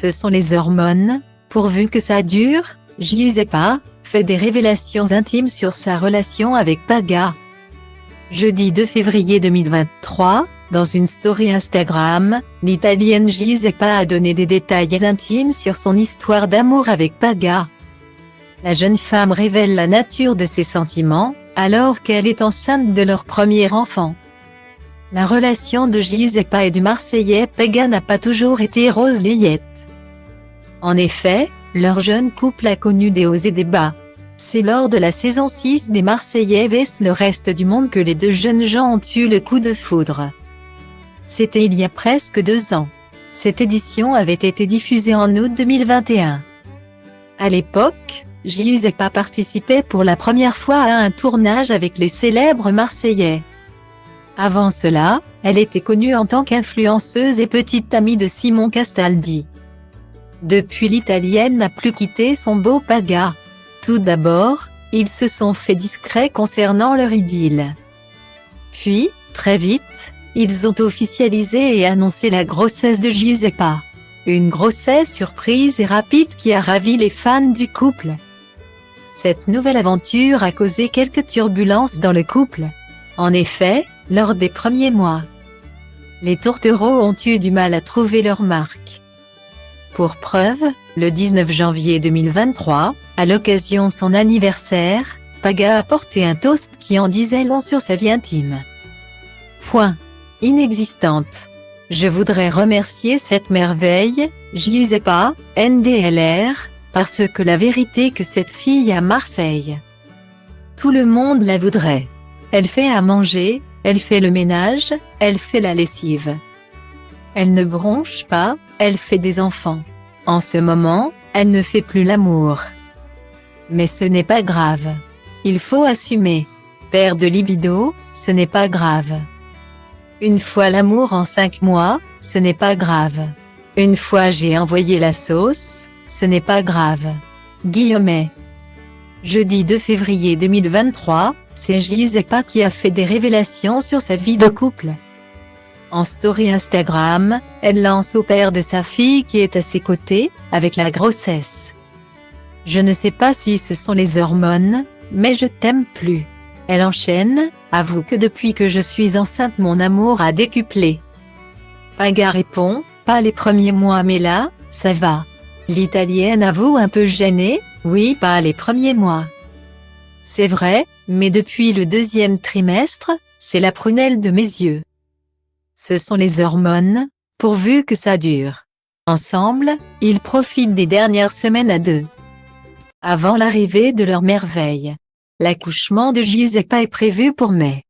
Ce sont les hormones, pourvu que ça dure. Giuseppa fait des révélations intimes sur sa relation avec Paga. Jeudi 2 février 2023, dans une story Instagram, l'Italienne Giuseppa a donné des détails intimes sur son histoire d'amour avec Paga. La jeune femme révèle la nature de ses sentiments, alors qu'elle est enceinte de leur premier enfant. La relation de Giuseppa et du Marseillais Paga n'a pas toujours été rose layette. En effet, leur jeune couple a connu des hauts et des bas. C'est lors de la saison 6 des Marseillais vs le reste du monde que les deux jeunes gens ont eu le coup de foudre. C'était il y a presque 2 ans. Cette édition avait été diffusée en août 2021. À l'époque, Giuseppa participait pour la première fois à un tournage avec les célèbres Marseillais. Avant cela, elle était connue en tant qu'influenceuse et petite amie de Simon Castaldi. Depuis, l'Italienne n'a plus quitté son beau Paga. Tout d'abord, ils se sont fait discrets concernant leur idylle. Puis, très vite, ils ont officialisé et annoncé la grossesse de Giuseppa. Une grossesse surprise et rapide qui a ravi les fans du couple. Cette nouvelle aventure a causé quelques turbulences dans le couple. En effet, lors des premiers mois, les tourtereaux ont eu du mal à trouver leur marque. Pour preuve, le 19 janvier 2023, à l'occasion de son anniversaire, Paga a porté un toast qui en disait long sur sa vie intime. Point. Inexistante. Je voudrais remercier cette merveille, Giuseppa, NDLR, parce que la vérité que cette fille à Marseille. Tout le monde la voudrait. Elle fait à manger, elle fait le ménage, elle fait la lessive. Elle ne bronche pas, elle fait des enfants. En ce moment, elle ne fait plus l'amour. Mais ce n'est pas grave. Il faut assumer. Perte de libido, ce n'est pas grave. Une fois l'amour en 5 mois, ce n'est pas grave. Une fois j'ai envoyé la sauce, ce n'est pas grave. Guillemets. Jeudi 2 février 2023, c'est Giuseppa qui a fait des révélations sur sa vie de couple. En story Instagram, elle lance au père de sa fille qui est à ses côtés, avec la grossesse. Je ne sais pas si ce sont les hormones, mais je t'aime plus. Elle enchaîne, avoue que depuis que je suis enceinte mon amour a décuplé. Paga répond, pas les premiers mois mais là, ça va. L'Italienne avoue un peu gênée, oui pas les premiers mois. C'est vrai, mais depuis le 2e trimestre, c'est la prunelle de mes yeux. Ce sont les hormones, pourvu que ça dure. Ensemble, ils profitent des dernières semaines à deux. Avant l'arrivée de leur merveille. L'accouchement de Giuseppa est prévu pour mai.